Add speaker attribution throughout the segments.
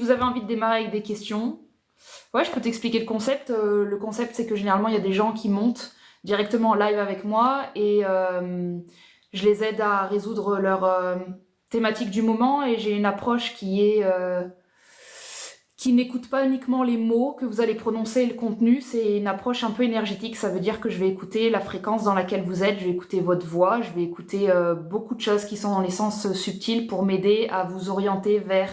Speaker 1: vous avez envie de démarrer avec des questions, ouais, je peux t'expliquer le concept. Le concept, c'est que généralement, il y a des gens qui montent directement en live avec moi et je les aide à résoudre leur thématique du moment et j'ai une approche qui n'écoute pas uniquement les mots que vous allez prononcer et le contenu, c'est une approche un peu énergétique. Ça veut dire que je vais écouter la fréquence dans laquelle vous êtes, je vais écouter votre voix, je vais écouter beaucoup de choses qui sont dans les sens subtils pour m'aider à vous orienter vers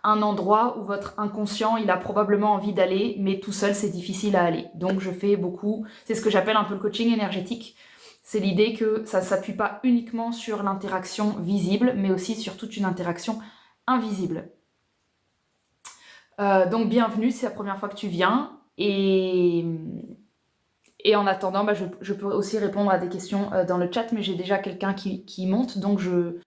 Speaker 1: un endroit où votre inconscient, il a probablement envie d'aller, mais tout seul, c'est difficile à aller. Donc je fais beaucoup, c'est ce que j'appelle un peu le coaching énergétique. C'est l'idée que ça s'appuie pas uniquement sur l'interaction visible, mais aussi sur toute une interaction invisible. Donc bienvenue, c'est la première fois que tu viens. Et en attendant, bah, je peux aussi répondre à des questions dans le chat, mais j'ai déjà quelqu'un qui monte, donc je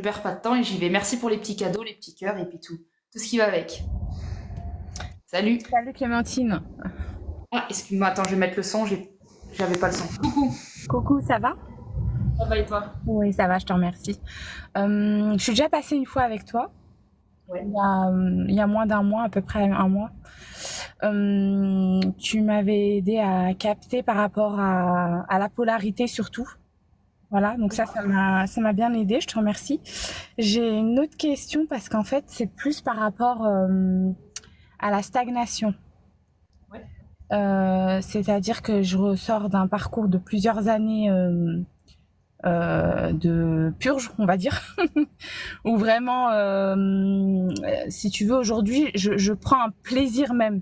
Speaker 1: perds pas de temps et j'y vais. Merci pour les petits cadeaux, les petits cœurs et puis tout ce qui va avec. Salut.
Speaker 2: Salut Clémentine.
Speaker 1: Ah, excuse-moi, attends, je vais mettre le son, j'avais pas le son. Coucou.
Speaker 2: Coucou, ça va?
Speaker 1: Ça va et toi?
Speaker 2: Oui, ça va, je te remercie. Je suis déjà passée une fois avec toi.
Speaker 1: Ouais.
Speaker 2: Il y a moins d'un mois, à peu près un mois. Tu m'avais aidé à capter par rapport à la polarité surtout. Voilà, donc ça m'a bien aidé, je te remercie. J'ai une autre question parce qu'en fait, c'est plus par rapport à la stagnation.
Speaker 1: Ouais.
Speaker 2: C'est-à-dire que je ressors d'un parcours de plusieurs années de purge, on va dire, où vraiment, si tu veux, aujourd'hui, je prends un plaisir même.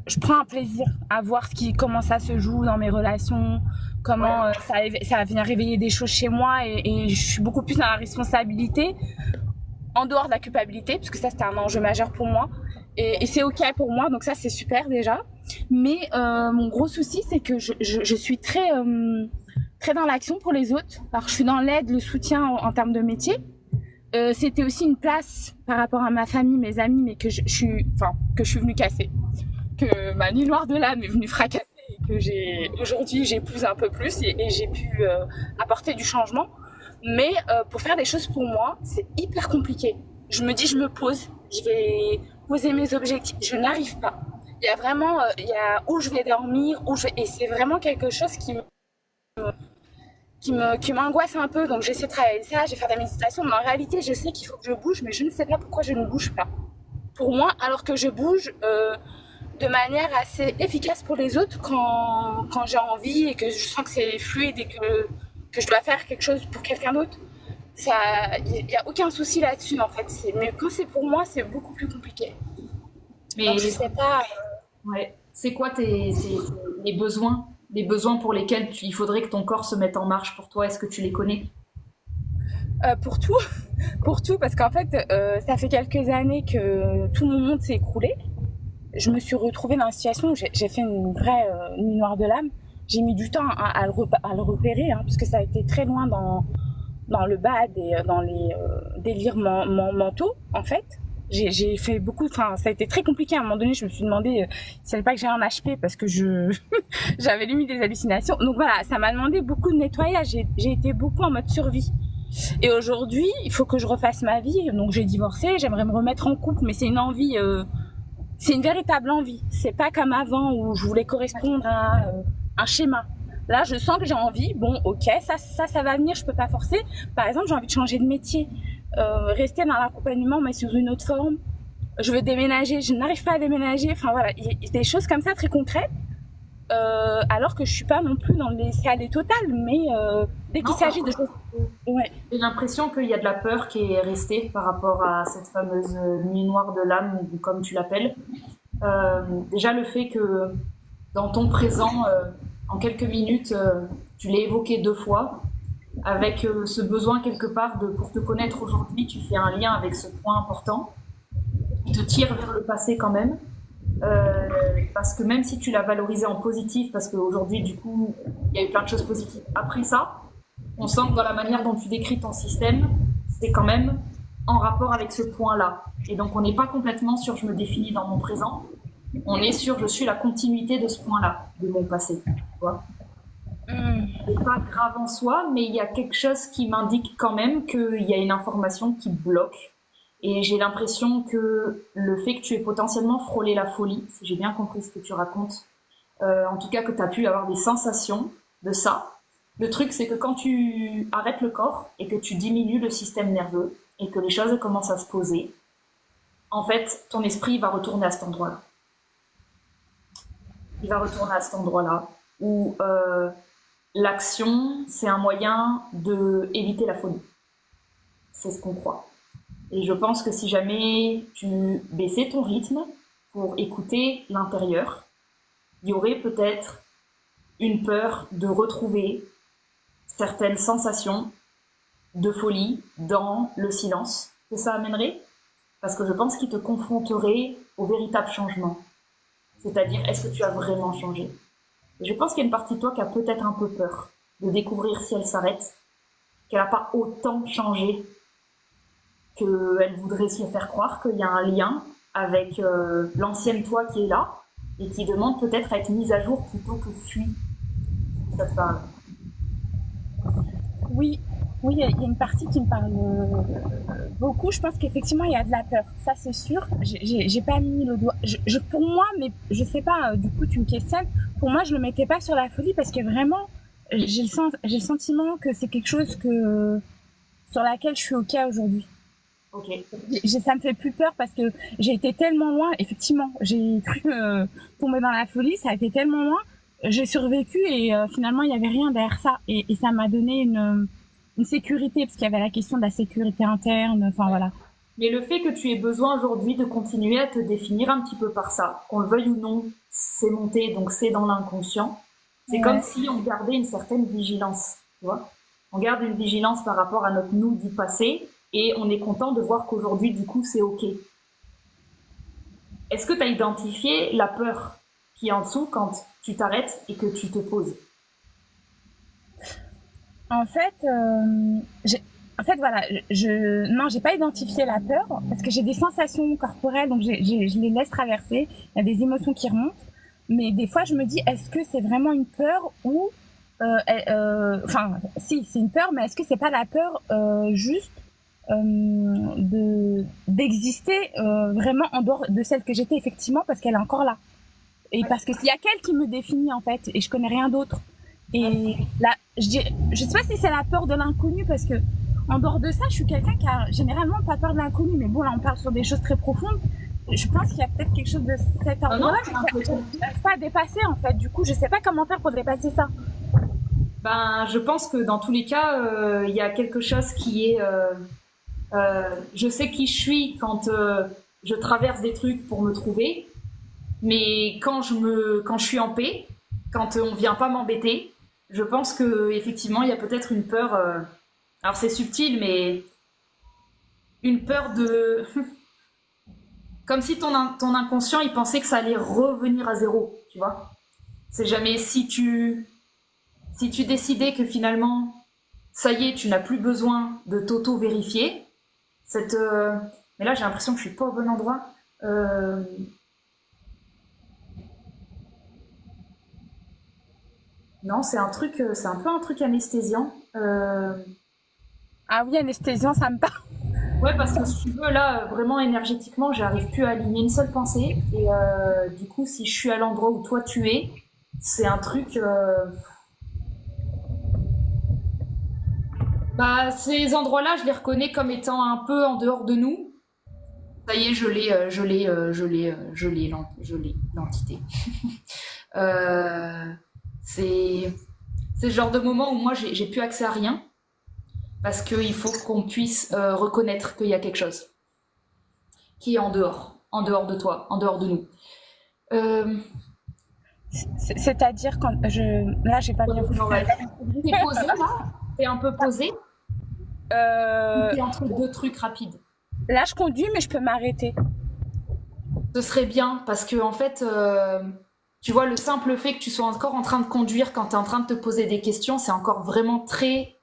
Speaker 2: Je prends un plaisir à voir comment ça se joue dans mes relations, comment ça vient réveiller des choses chez moi et je suis beaucoup plus dans la responsabilité, en dehors de la culpabilité, parce que ça, c'était un enjeu majeur pour moi. Et c'est OK pour moi, donc ça, c'est super déjà. Mais mon gros souci, c'est que je suis très dans l'action pour les autres. Alors, je suis dans l'aide, le soutien en termes de métier. C'était aussi une place par rapport à ma famille, mes amis, mais que je suis venue casser. Que ma nuit noire de l'âme est venue fracasser et que aujourd'hui j'épouse un peu plus et j'ai pu apporter du changement. Mais pour faire des choses pour moi, c'est hyper compliqué. Je me dis, je me pose, je vais poser mes objectifs. Je n'arrive pas. Il y a vraiment, où je vais dormir, et c'est vraiment quelque chose qui m'angoisse un peu. Donc j'essaie de travailler ça, je vais faire de la méditation. Mais en réalité, je sais qu'il faut que je bouge, mais je ne sais pas pourquoi je ne bouge pas. Pour moi, alors que je bouge de manière assez efficace pour les autres quand j'ai envie et que je sens que c'est fluide et que je dois faire quelque chose pour quelqu'un d'autre. Il n'y a aucun souci là-dessus en fait. Mais quand c'est pour moi, c'est beaucoup plus compliqué.
Speaker 1: Mais
Speaker 2: donc je sais pas.
Speaker 1: Ouais. C'est quoi les besoins? Les besoins pour lesquels il faudrait que ton corps se mette en marche pour toi, est-ce que tu les connais?
Speaker 2: Pour tout, pour tout, parce qu'en fait, ça fait quelques années que tout mon monde s'est écroulé. Je me suis retrouvée dans une situation où j'ai fait une vraie nuit noire de l'âme. J'ai mis du temps à le repérer, parce que ça a été très loin dans le bad et dans les délires mentaux, en fait. J'ai fait beaucoup, ça a été très compliqué. À un moment donné, je me suis demandé si c'est pas que j'ai un HP parce que j'avais limite des hallucinations. Donc voilà, ça m'a demandé beaucoup de nettoyage. J'ai été beaucoup en mode survie. Et aujourd'hui, il faut que je refasse ma vie. Donc j'ai divorcé, j'aimerais me remettre en couple, mais c'est une envie, c'est une véritable envie. C'est pas comme avant où je voulais correspondre à un schéma. Là, je sens que j'ai envie. Bon, ok, ça va venir, je peux pas forcer. Par exemple, j'ai envie de changer de métier, rester dans l'accompagnement, mais sous une autre forme. Je veux déménager, je n'arrive pas à déménager. Enfin voilà, il y a des choses comme ça très concrètes. Alors que je suis pas non plus dans le laisser-aller total, mais dès qu'il s'agit de choses...
Speaker 1: Ouais. J'ai l'impression qu'il y a de la peur qui est restée par rapport à cette fameuse nuit noire de l'âme, comme tu l'appelles. Déjà le fait que dans ton présent, en quelques minutes, tu l'as évoqué 2 fois, avec ce besoin quelque part pour te connaître aujourd'hui, tu fais un lien avec ce point important, qui te tire vers le passé quand même. Parce que même si tu l'as valorisé en positif, parce qu'aujourd'hui, du coup, il y a eu plein de choses positives après ça, on sent que dans la manière dont tu décris ton système, c'est quand même en rapport avec ce point-là. Et donc, on n'est pas complètement sur je me définis dans mon présent, on est sur je suis la continuité de ce point-là, de mon passé. Tu vois ? C'est pas grave en soi, mais il y a quelque chose qui m'indique quand même qu'il y a une information qui bloque. Et j'ai l'impression que le fait que tu aies potentiellement frôlé la folie, si j'ai bien compris ce que tu racontes, en tout cas que tu as pu avoir des sensations de ça. Le truc, c'est que quand tu arrêtes le corps et que tu diminues le système nerveux et que les choses commencent à se poser, en fait, ton esprit va retourner à cet endroit-là. Il va retourner à cet endroit-là où l'action, c'est un moyen d'éviter la folie. C'est ce qu'on croit. Et je pense que si jamais tu baissais ton rythme pour écouter l'intérieur, il y aurait peut-être une peur de retrouver certaines sensations de folie dans le silence que ça amènerait, parce que je pense qu'il te confronterait au véritable changement. C'est-à-dire, est-ce que tu as vraiment changé? Et je pense qu'il y a une partie de toi qui a peut-être un peu peur de découvrir si elle s'arrête, qu'elle n'a pas autant changé qu'elle voudrait se faire croire qu'il y a un lien avec l'ancienne toi qui est là et qui demande peut-être à être mise à jour plutôt que fuir. Ça te parle?
Speaker 2: Oui, oui, il y a une partie qui me parle beaucoup. Je pense qu'effectivement, il y a de la peur. Ça, c'est sûr. J'ai pas mis le doigt. Pour moi, mais je sais pas, du coup, tu me questionnes. Pour moi, je le mettais pas sur la folie parce que vraiment, j'ai le sentiment que c'est quelque chose sur laquelle je suis OK aujourd'hui.
Speaker 1: Ok.
Speaker 2: Ça me fait plus peur parce que j'ai été tellement loin. Effectivement, j'ai cru tomber dans la folie. Ça a été tellement loin. J'ai survécu et finalement, il n'y avait rien derrière ça. Et ça m'a donné une sécurité parce qu'il y avait la question de la sécurité interne. Enfin, voilà.
Speaker 1: Mais le fait que tu aies besoin aujourd'hui de continuer à te définir un petit peu par ça, qu'on le veuille ou non, c'est monté, donc c'est dans l'inconscient. C'est comme si on gardait une certaine vigilance, tu vois. On garde une vigilance par rapport à notre nous du passé et on est content de voir qu'aujourd'hui, du coup, c'est OK. Est-ce que tu as identifié la peur qui est en dessous quand tu t'arrêtes et que tu te poses?
Speaker 2: En fait, voilà, non, j'ai pas identifié la peur parce que j'ai des sensations corporelles, donc je les laisse traverser. Il y a des émotions qui remontent, mais des fois je me dis, est-ce que c'est vraiment une peur ou, enfin, si, c'est une peur, mais est-ce que c'est pas la peur juste d'exister vraiment en dehors de celle que j'étais effectivement parce qu'elle est encore là et parce que s'il y a qu'elle qui me définit en fait et je connais rien d'autre. Et là, je sais pas si c'est la peur de l'inconnu parce que en dehors de ça, je suis quelqu'un qui a généralement pas peur de l'inconnu. Mais bon, là, on parle sur des choses très profondes. Je pense qu'il y a peut-être quelque chose de cet ordre-là que je n'arrive pas à dépasser en fait. Du coup, je sais pas comment faire pour dépasser ça.
Speaker 1: Ben, je pense que dans tous les cas, il y a quelque chose qui est... je sais qui je suis quand je traverse des trucs pour me trouver, mais quand je suis en paix, quand on vient pas m'embêter, je pense que effectivement il y a peut-être une peur. Alors c'est subtil, mais une peur de, comme si ton inconscient il pensait que ça allait revenir à zéro, tu vois. C'est jamais si tu décidais que finalement ça y est, tu n'as plus besoin de t'auto-vérifier. Mais là j'ai l'impression que je suis pas au bon endroit. Non, c'est un peu un truc anesthésiant.
Speaker 2: Ah oui, anesthésiant, ça me parle.
Speaker 1: Ouais, parce que si tu veux, là, vraiment énergétiquement, j'arrive plus à aligner une seule pensée. Et du coup, si je suis à l'endroit où toi tu es, c'est un truc. Bah, ces endroits-là, je les reconnais comme étant un peu en dehors de nous. Ça y est, je l'ai, l'entité. C'est le genre de moment où moi j'ai plus accès à rien parce qu'il faut qu'on puisse reconnaître qu'il y a quelque chose qui est en dehors de toi, en dehors de nous.
Speaker 2: C'est-à-dire quand là j'ai pas bien.
Speaker 1: T'es posé là? T'es un peu posé? T'es entre deux trucs rapides.
Speaker 2: Là je conduis mais je peux m'arrêter.
Speaker 1: Ce serait bien parce que en fait. Tu vois, le simple fait que tu sois encore en train de conduire quand tu es en train de te poser des questions, c'est encore vraiment très,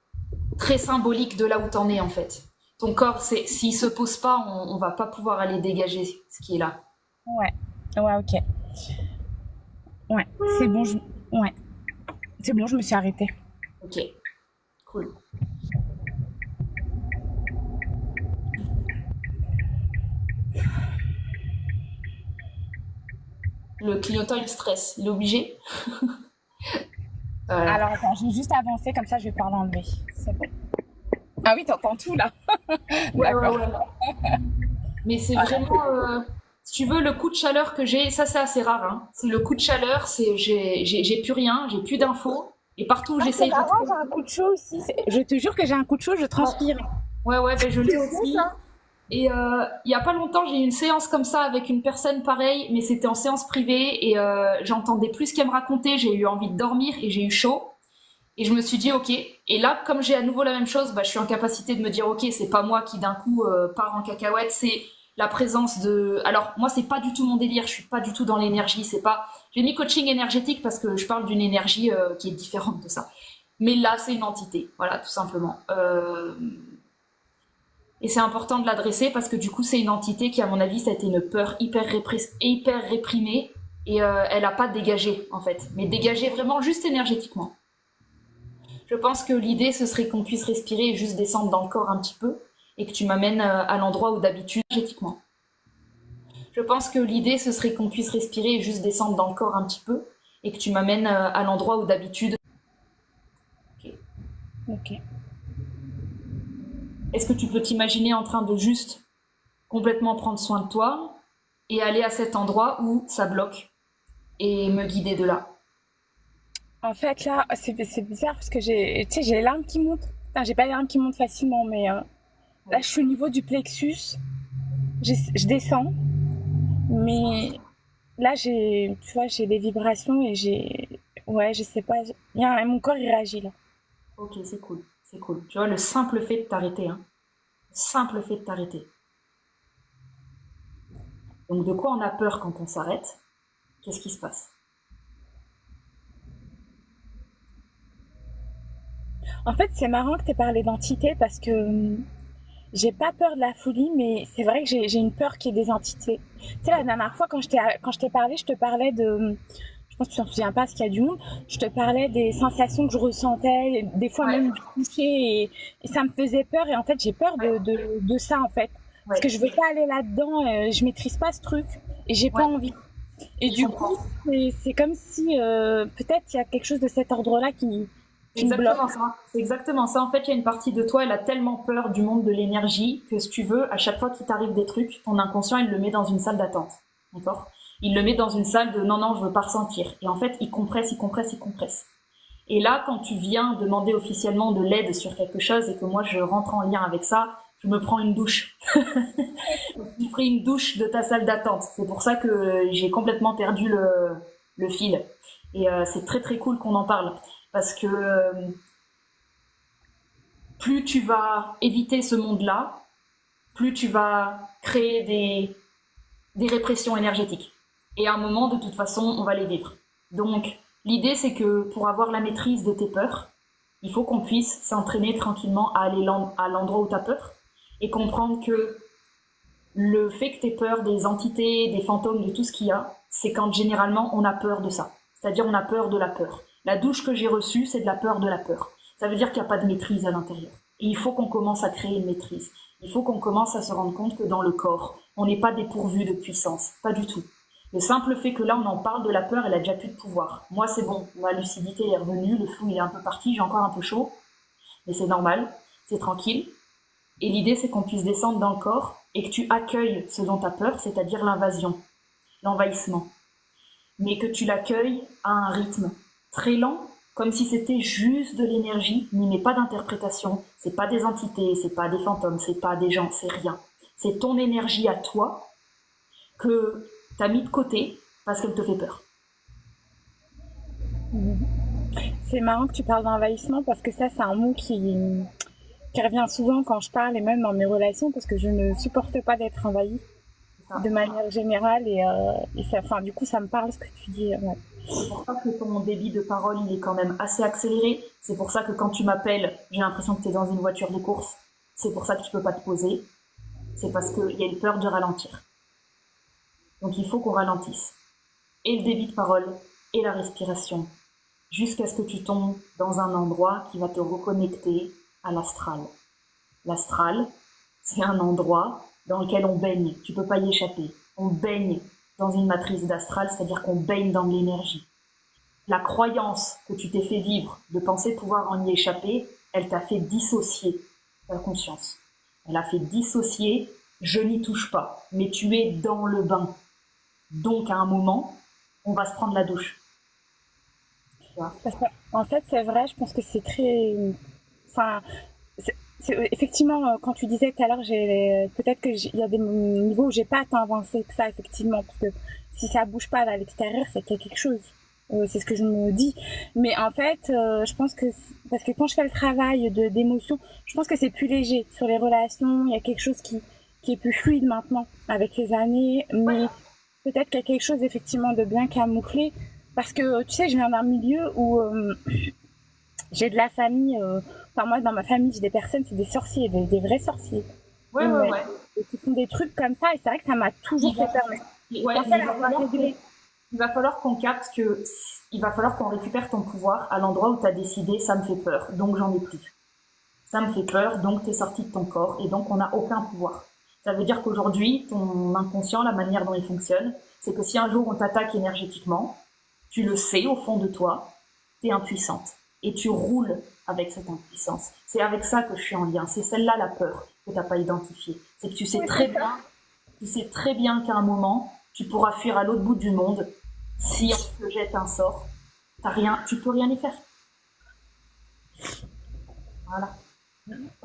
Speaker 1: très symbolique de là où tu en es en fait. Ton corps, s'il se pose pas, on va pas pouvoir aller dégager ce qui est là.
Speaker 2: Ouais, ok. Ouais, c'est bon, ouais. C'est bon, je me suis arrêtée.
Speaker 1: Ok, cool. Le clignotant, il stresse. Il est obligé. Voilà.
Speaker 2: Alors attends, je vais juste avancer, comme ça je vais pouvoir l'enlever. C'est bon. Ah oui, t'entends tout là.
Speaker 1: Ouais, ouais,
Speaker 2: D'accord.
Speaker 1: ouais. Mais c'est
Speaker 2: Voilà.
Speaker 1: vraiment, si tu veux, le coup de chaleur que j'ai, ça c'est assez rare, hein. C'est le coup de chaleur, c'est j'ai plus rien, j'ai plus d'infos. Et partout où
Speaker 2: Ah, c'est
Speaker 1: j'essaye de
Speaker 2: marrant, j'ai
Speaker 1: trouver.
Speaker 2: un coup de chaud aussi. Je te jure que j'ai un coup de chaud, je
Speaker 1: Ouais,
Speaker 2: transpire.
Speaker 1: ouais, ben je l'ai
Speaker 2: C'est fou
Speaker 1: aussi.
Speaker 2: ça.
Speaker 1: Et il y a pas longtemps, j'ai eu une séance comme ça avec une personne pareille, mais c'était en séance privée et j'entendais plus ce qu'elle me racontait. J'ai eu envie de dormir et j'ai eu chaud. Et je me suis dit ok. Et là, comme j'ai à nouveau la même chose, bah, je suis en capacité de me dire ok, c'est pas moi qui d'un coup part en cacahuète, c'est la présence de. Alors moi, c'est pas du tout mon délire. Je suis pas du tout dans l'énergie. C'est pas. J'ai mis coaching énergétique parce que je parle d'une énergie qui est différente de ça. Mais là, c'est une entité. Voilà, tout simplement. Et c'est important de l'adresser parce que du coup, c'est une entité qui, à mon avis, ça a été une peur hyper réprimée et elle a pas dégagé en fait, mais dégagé vraiment juste énergétiquement. Je pense que l'idée, ce serait qu'on puisse respirer et juste descendre dans le corps un petit peu et que tu m'amènes à l'endroit où d'habitude, énergétiquement. Je pense que l'idée, ce serait qu'on puisse respirer et juste descendre dans le corps un petit peu et que tu m'amènes à l'endroit où d'habitude. Okay.
Speaker 2: Ok.
Speaker 1: Est-ce que tu peux t'imaginer en train de juste complètement prendre soin de toi et aller à cet endroit où ça bloque et me guider de là?
Speaker 2: En fait, là, c'est bizarre parce que tu sais, j'ai les larmes qui montent. Enfin, j'ai pas les larmes qui montent facilement, mais là,
Speaker 1: Ouais.
Speaker 2: je suis au niveau du plexus. Je descends, mais là, tu vois, j'ai des vibrations et ouais, je sais pas, mon corps il réagit là.
Speaker 1: Ok, c'est cool, c'est cool. Tu vois, le simple fait de t'arrêter, hein. Le simple fait de t'arrêter. Donc de quoi on a peur quand on s'arrête? Qu'est-ce qui se passe?
Speaker 2: En fait, c'est marrant que tu aies parlé d'entité parce que j'ai pas peur de la folie, mais c'est vrai que j'ai une peur qu'il y ait des entités. Tu sais, la dernière fois, quand je t'ai parlé, je te parlais je pense que tu t'en souviens pas, parce qu'il y a du monde, je te parlais des sensations que je ressentais, des fois
Speaker 1: Ouais,
Speaker 2: même du toucher, et ça me faisait peur, et en fait, j'ai peur
Speaker 1: ouais,
Speaker 2: de ça, en fait. Parce que
Speaker 1: ouais,
Speaker 2: je veux pas aller là-dedans, je maîtrise pas ce truc, et j'ai pas
Speaker 1: ouais,
Speaker 2: envie. Et
Speaker 1: je
Speaker 2: du coup,
Speaker 1: comprends.
Speaker 2: c'est comme si, peut-être il y a quelque chose de cet ordre-là
Speaker 1: C'est
Speaker 2: qui me bloque.
Speaker 1: exactement ça. C'est exactement ça. En fait, il y a une partie de toi, elle a tellement peur du monde de l'énergie que si tu veux, à chaque fois qu'il t'arrive des trucs, ton inconscient, il le met dans une salle d'attente. D'accord? Il le met dans une salle de non, non, je veux pas ressentir. Et en fait, il compresse, il compresse, il compresse. Et là, quand tu viens demander officiellement de l'aide sur quelque chose et que moi je rentre en lien avec ça, je me prends une douche. J'ai pris une douche de ta salle d'attente. C'est pour ça que j'ai complètement perdu le fil. Et c'est très très cool qu'on en parle. Parce que plus tu vas éviter ce monde-là, plus tu vas créer des répressions énergétiques. Et à un moment, de toute façon, on va les vivre. Donc, l'idée, c'est que pour avoir la maîtrise de tes peurs, il faut qu'on puisse s'entraîner tranquillement à aller à l'endroit où tu as peur et comprendre que le fait que tu aies peur des entités, des fantômes, de tout ce qu'il y a, c'est quand généralement on a peur de ça. C'est-à-dire on a peur de la peur. La douche que j'ai reçue, c'est de la peur de la peur. Ça veut dire qu'il n'y a pas de maîtrise à l'intérieur. Et il faut qu'on commence à créer une maîtrise. Il faut qu'on commence à se rendre compte que dans le corps, on n'est pas dépourvu de puissance. Pas du tout. Le simple fait que là, on en parle de la peur, elle a déjà plus de pouvoir. Moi, c'est bon. Ma lucidité est revenue, le flou, il est un peu parti, j'ai encore un peu chaud. Mais c'est normal, c'est tranquille. Et l'idée, c'est qu'on puisse descendre dans le corps et que tu accueilles ce dont tu as peur, c'est-à-dire l'invasion, l'envahissement. Mais que tu l'accueilles à un rythme très lent, comme si c'était juste de l'énergie, n'y mets pas d'interprétation. C'est pas des entités, c'est pas des fantômes, c'est pas des gens, c'est rien. C'est ton énergie à toi que tu as mis de côté parce qu'elle te fait peur.
Speaker 2: C'est marrant que tu parles d'envahissement parce que ça, c'est un mot qui revient souvent quand je parle et même dans mes relations parce que je ne supporte pas d'être envahie
Speaker 1: C'est ça.
Speaker 2: de manière générale et ça, enfin, du coup, ça me parle ce que tu dis. Ouais.
Speaker 1: C'est pour ça que ton débit de parole, il est quand même assez accéléré. C'est pour ça que quand tu m'appelles, j'ai l'impression que tu es dans une voiture de course. C'est pour ça que tu peux pas te poser. C'est parce qu'il y a une peur de ralentir. Donc il faut qu'on ralentisse. Et le débit de parole et la respiration. Jusqu'à ce que tu tombes dans un endroit qui va te reconnecter à l'astral. L'astral, c'est un endroit dans lequel on baigne. Tu peux pas y échapper. On baigne dans une matrice d'astral, c'est-à-dire qu'on baigne dans de l'énergie. La croyance que tu t'es fait vivre de penser pouvoir en y échapper, elle t'a fait dissocier ta conscience. Elle a fait dissocier, je n'y touche pas, mais tu es dans le bain. Donc à un moment, on va se prendre la douche.
Speaker 2: Parce que, en fait, c'est vrai, je pense que c'est très. Enfin, effectivement, quand tu disais tout à l'heure, peut-être qu'il y a des niveaux où j'ai pas tant avancé que ça, effectivement, parce que si ça bouge pas à l'extérieur, c'est qu'il y a quelque chose. C'est ce que je me dis. Mais en fait, je pense que parce que quand je fais le travail d'émotion, je pense que c'est plus léger sur les relations. Il y a quelque chose qui est plus fluide maintenant avec les années, mais peut-être qu'il y a quelque chose effectivement de bien camouflé. Parce que tu sais, je viens d'un milieu où j'ai de la famille. Enfin, moi, dans ma famille, j'ai des personnes, c'est des sorciers, des vrais sorciers.
Speaker 1: Ouais.
Speaker 2: Et qui font des trucs comme ça, et c'est vrai que ça m'a toujours fait peur.
Speaker 1: Il va falloir qu'on capte que il va falloir qu'on récupère ton pouvoir à l'endroit où tu as décidé ça me fait peur, donc j'en ai plus. Ça me fait peur, donc tu es sorti de ton corps et donc on n'a aucun pouvoir. Ça veut dire qu'aujourd'hui, ton inconscient, la manière dont il fonctionne, c'est que si un jour on t'attaque énergétiquement, tu le sais au fond de toi, tu es impuissante et tu roules avec cette impuissance. C'est avec ça que je suis en lien. C'est celle-là la peur que tu n'as pas identifiée. C'est que tu sais très bien qu'à un moment, tu pourras fuir à l'autre bout du monde. Si on te jette un sort, tu peux rien y faire. Voilà.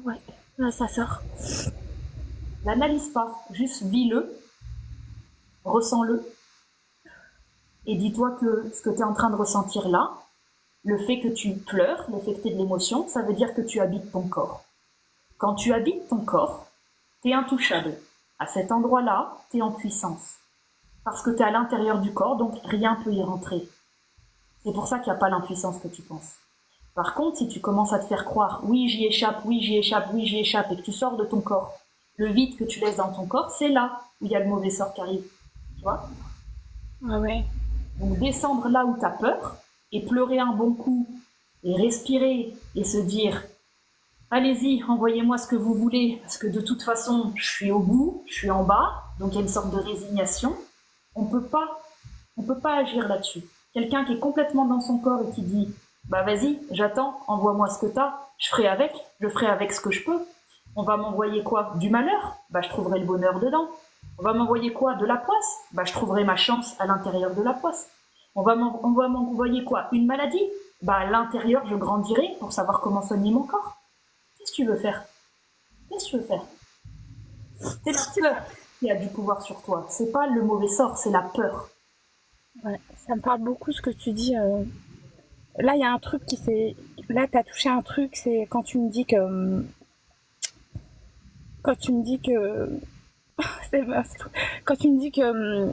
Speaker 2: Ouais, là, ça sort.
Speaker 1: L'analyse pas, juste vis-le, ressens-le, et dis-toi que ce que tu es en train de ressentir là, le fait que tu pleures, le fait que tu aies de l'émotion, ça veut dire que tu habites ton corps. Quand tu habites ton corps, tu es intouchable. À cet endroit-là, tu es en puissance. Parce que tu es à l'intérieur du corps, donc rien ne peut y rentrer. C'est pour ça qu'il n'y a pas l'impuissance que tu penses. Par contre, si tu commences à te faire croire, oui, j'y échappe, oui, j'y échappe, oui, j'y échappe, et que tu sors de ton corps, le vide que tu laisses dans ton corps, c'est là où il y a le mauvais sort qui arrive. Tu vois ?
Speaker 2: Ah ouais.
Speaker 1: Donc descendre là où tu as peur, et pleurer un bon coup, et respirer, et se dire, allez-y, envoyez-moi ce que vous voulez, parce que de toute façon, je suis au bout, je suis en bas, donc il y a une sorte de résignation. On peut pas agir là-dessus. Quelqu'un qui est complètement dans son corps et qui dit, bah vas-y, j'attends, envoie-moi ce que t'as, je ferai avec ce que je peux. On va m'envoyer quoi? Du malheur? Bah je trouverai le bonheur dedans. On va m'envoyer quoi? De la poisse? Bah je trouverai ma chance à l'intérieur de la poisse. On va m'envoyer quoi? Une maladie? Bah à l'intérieur, je grandirai pour savoir comment soigner mon corps. Qu'est-ce que tu veux faire? C'est la peur qui a du pouvoir sur toi. C'est pas le mauvais sort, c'est la peur.
Speaker 2: Ouais, ça me parle beaucoup ce que tu dis. Là, il y a un truc qui s'est. Là, tu as touché un truc, c'est quand tu me dis que. Quand tu me dis que. Quand tu me dis que.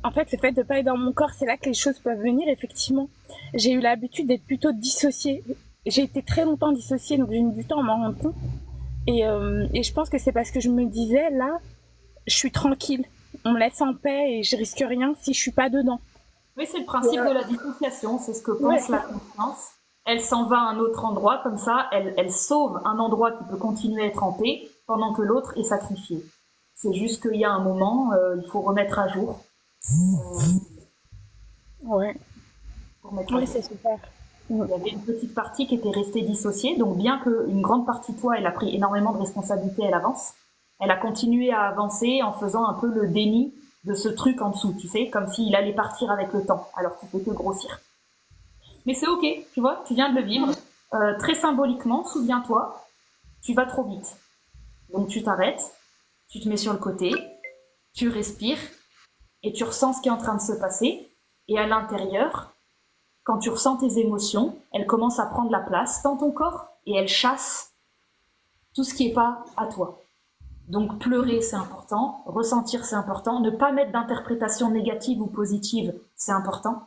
Speaker 2: En fait, le fait de ne pas être dans mon corps, c'est là que les choses peuvent venir, effectivement. J'ai eu l'habitude d'être plutôt dissociée. J'ai été très longtemps dissociée, donc j'ai mis du temps à m'en rendre compte. Et je pense que c'est parce que je me disais, là, je suis tranquille. On me laisse en paix et je risque rien si je suis pas dedans.
Speaker 1: Oui, c'est le principe de la dissociation. C'est ce que pense la conscience. Elle s'en va à un autre endroit, comme ça, elle sauve un endroit qui peut continuer à être en paix pendant que l'autre est sacrifié. C'est juste qu'il y a un moment, il faut remettre à jour.
Speaker 2: Ouais. Oui, c'est super.
Speaker 1: Il y avait une petite partie qui était restée dissociée, donc bien qu'une grande partie de toi, elle a pris énormément de responsabilités, elle avance, elle a continué à avancer en faisant un peu le déni de ce truc en dessous, tu sais, comme s'il allait partir avec le temps, alors qu'il fait que grossir. Mais c'est ok, tu vois, tu viens de le vivre. Très symboliquement, souviens-toi, tu vas trop vite. Donc tu t'arrêtes, tu te mets sur le côté, tu respires, et tu ressens ce qui est en train de se passer, et à l'intérieur, quand tu ressens tes émotions, elles commencent à prendre la place dans ton corps et elles chassent tout ce qui n'est pas à toi. Donc pleurer, c'est important, ressentir, c'est important, ne pas mettre d'interprétation négative ou positive, c'est important.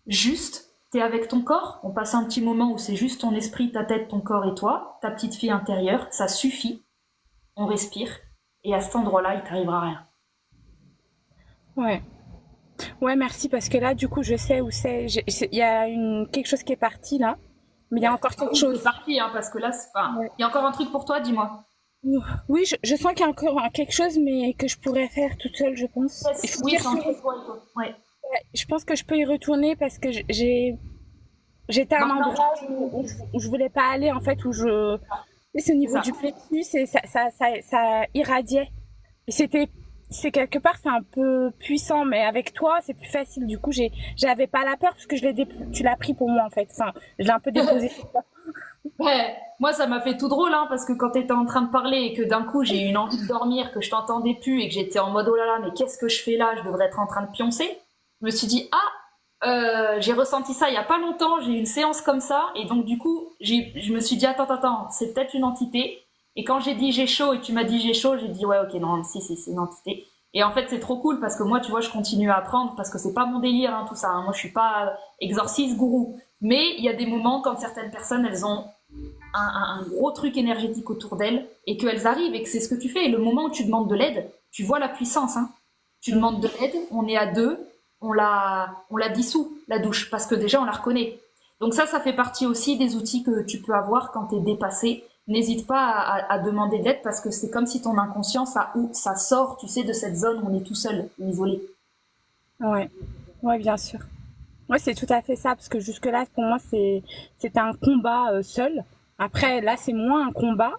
Speaker 1: Juste, t'es avec ton corps, on passe un petit moment où c'est juste ton esprit, ta tête, ton corps et toi, ta petite fille intérieure, ça suffit, on respire, et à cet endroit-là, il t'arrivera rien.
Speaker 2: Ouais, merci, parce que là, du coup, je sais où c'est. Il y a quelque chose qui est parti, là. Mais il y a encore quelque chose.
Speaker 1: C'est parti, hein, parce que là, il y a encore un truc pour toi, dis-moi.
Speaker 2: Oui, je sens qu'il y a encore quelque chose, mais que je pourrais faire toute seule, je pense. Il
Speaker 1: Yes,
Speaker 2: faut
Speaker 1: oui,
Speaker 2: y
Speaker 1: c'est entre
Speaker 2: retourner.
Speaker 1: toi et toi. Ouais.
Speaker 2: Je pense que je peux y retourner parce que j'étais à un
Speaker 1: Maintenant,
Speaker 2: endroit où je voulais pas aller, en fait, où je, c'est au
Speaker 1: c'est
Speaker 2: niveau
Speaker 1: ça.
Speaker 2: du plexus et ça irradiait. Et c'est quelque part, c'est un peu puissant, mais avec toi, c'est plus facile. Du coup, j'avais pas la peur parce que tu l'as pris pour moi, en fait. Enfin, je l'ai un peu déposé sur toi.
Speaker 1: Ouais, moi, ça m'a fait tout drôle, hein, parce que quand tu étais en train de parler et que d'un coup j'ai eu une envie de dormir, que je t'entendais plus et que j'étais en mode oh là là, mais qu'est-ce que je fais là? Je devrais être en train de pioncer. Je me suis dit ah, j'ai ressenti ça il y a pas longtemps. J'ai eu une séance comme ça et donc du coup je me suis dit attends, c'est peut-être une entité. Et quand j'ai dit j'ai chaud et tu m'as dit j'ai chaud, j'ai dit ouais ok non si c'est une entité. Et en fait c'est trop cool parce que moi tu vois je continue à apprendre parce que c'est pas mon délire hein, tout ça. Hein. Moi je suis pas exorciste gourou. Mais il y a des moments quand certaines personnes elles ont un gros truc énergétique autour d'elles et qu'elles arrivent et que c'est ce que tu fais. Et le moment où tu demandes de l'aide, tu vois la puissance. Hein. Tu demandes de l'aide, on est à deux, on la dissout, la douche, parce que déjà on la reconnaît. Donc ça fait partie aussi des outils que tu peux avoir quand tu es dépassé. N'hésite pas à demander de l'aide parce que c'est comme si ton inconscient, ça sort, tu sais, de cette zone où on est tout seul, isolé.
Speaker 2: Ouais, ouais, bien sûr. Ouais, c'est tout à fait ça, parce que jusque-là, pour moi, c'était un combat seul. Après, là, c'est moins un combat,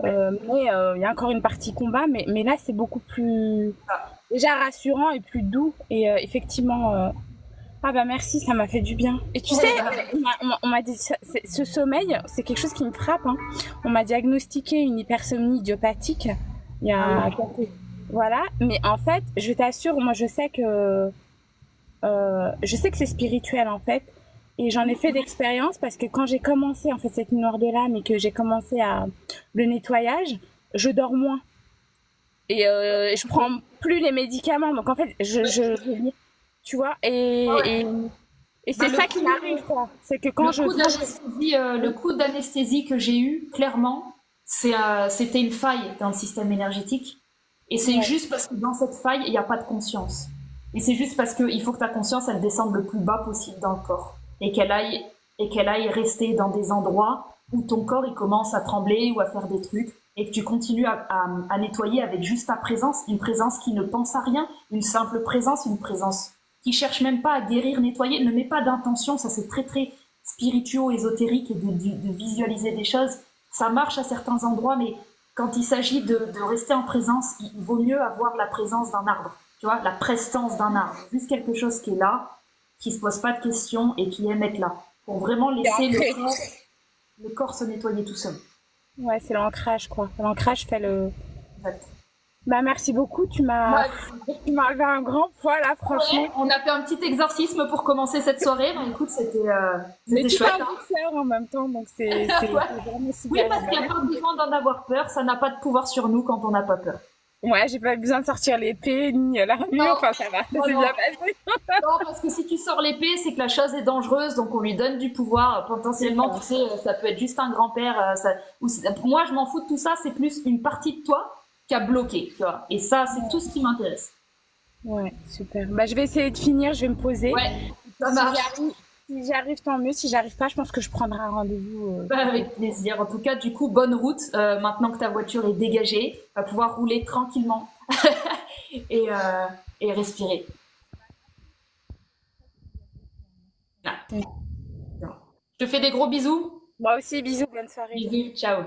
Speaker 2: mais il y a encore une partie combat, mais là, c'est beaucoup plus déjà rassurant et plus doux. Et effectivement, ah bah merci, ça m'a fait du bien. Et tu sais,
Speaker 1: Ouais, bah,
Speaker 2: on m'a dit, ce sommeil, c'est quelque chose qui me frappe. Hein. On m'a diagnostiqué une hypersomnie idiopathique il y
Speaker 1: ah oui.
Speaker 2: a quelques... Voilà, mais en fait, je t'assure, moi, je sais que c'est spirituel en fait, et j'en ai fait d'expérience parce que quand j'ai commencé en fait cette noire de l'âme et que j'ai commencé à le nettoyage, je dors moins et je prends plus les médicaments. Donc en fait, tu vois, et
Speaker 1: Bah,
Speaker 2: c'est ça qui m'arrive quoi. C'est que
Speaker 1: le coup d'anesthésie que j'ai eu, clairement, c'était une faille dans le système énergétique. Et c'est
Speaker 2: ouais,
Speaker 1: juste parce que dans cette faille, il n'y a pas de conscience. Et c'est juste parce qu'il faut que ta conscience, elle descende le plus bas possible dans le corps. Et qu'elle aille rester dans des endroits où ton corps, il commence à trembler ou à faire des trucs. Et que tu continues à nettoyer avec juste ta présence, une présence qui ne pense à rien, une simple présence, une présence qui cherche même pas à guérir, nettoyer, ne met pas d'intention, ça c'est très très spirituel, ésotérique et de visualiser des choses. Ça marche à certains endroits, mais quand il s'agit de rester en présence, il vaut mieux avoir la présence d'un arbre, tu vois, la prestance d'un arbre, juste quelque chose qui est là, qui se pose pas de questions et qui aime être là, pour vraiment
Speaker 2: c'est
Speaker 1: laisser
Speaker 2: ancré.
Speaker 1: le corps se nettoyer tout seul.
Speaker 2: Ouais, c'est l'ancrage quoi. L'ancrage fait le.
Speaker 1: Exact.
Speaker 2: Bah merci beaucoup.
Speaker 1: Bah,
Speaker 2: Tu m'as enlevé un grand poids là, franchement.
Speaker 1: ouais, on a fait un petit exorcisme pour commencer cette soirée. Bah, écoute,
Speaker 2: Mais
Speaker 1: c'était
Speaker 2: tout
Speaker 1: chouette.
Speaker 2: en
Speaker 1: Hein.
Speaker 2: douceur en même temps, donc
Speaker 1: Ouais.
Speaker 2: c'est vraiment
Speaker 1: Oui,
Speaker 2: super.
Speaker 1: parce qu'il n'y a pas besoin d'en avoir peur. Ça n'a pas de pouvoir sur nous quand on n'a pas peur.
Speaker 2: Ouais, j'ai pas besoin de sortir l'épée ni l'armure,
Speaker 1: Non,
Speaker 2: enfin ça va, ça
Speaker 1: non,
Speaker 2: s'est
Speaker 1: non.
Speaker 2: bien passé.
Speaker 1: Non, parce que si tu sors l'épée, c'est que la chose est dangereuse, donc on lui donne du pouvoir.
Speaker 2: C'est
Speaker 1: Potentiellement, tu
Speaker 2: ça.
Speaker 1: sais, ça peut être juste un grand-père. Pour moi, je m'en fous de tout ça. C'est plus une partie de toi qui a bloqué, tu vois. Et ça, c'est tout ce qui m'intéresse.
Speaker 2: Ouais, super. Bah je vais essayer de finir, je vais me poser.
Speaker 1: Ouais, ça
Speaker 2: Si
Speaker 1: marche.
Speaker 2: j'arrive, si j'arrive tant mieux, si j'arrive pas, je pense que je prendrai un rendez-vous.
Speaker 1: Bah, avec plaisir. En tout cas, du coup, bonne route. Maintenant que ta voiture est dégagée, va pouvoir rouler tranquillement et, euh, et respirer. Ah. Je te fais des gros bisous.
Speaker 2: Moi aussi, bisous, bonne soirée.
Speaker 1: Bisous, ciao.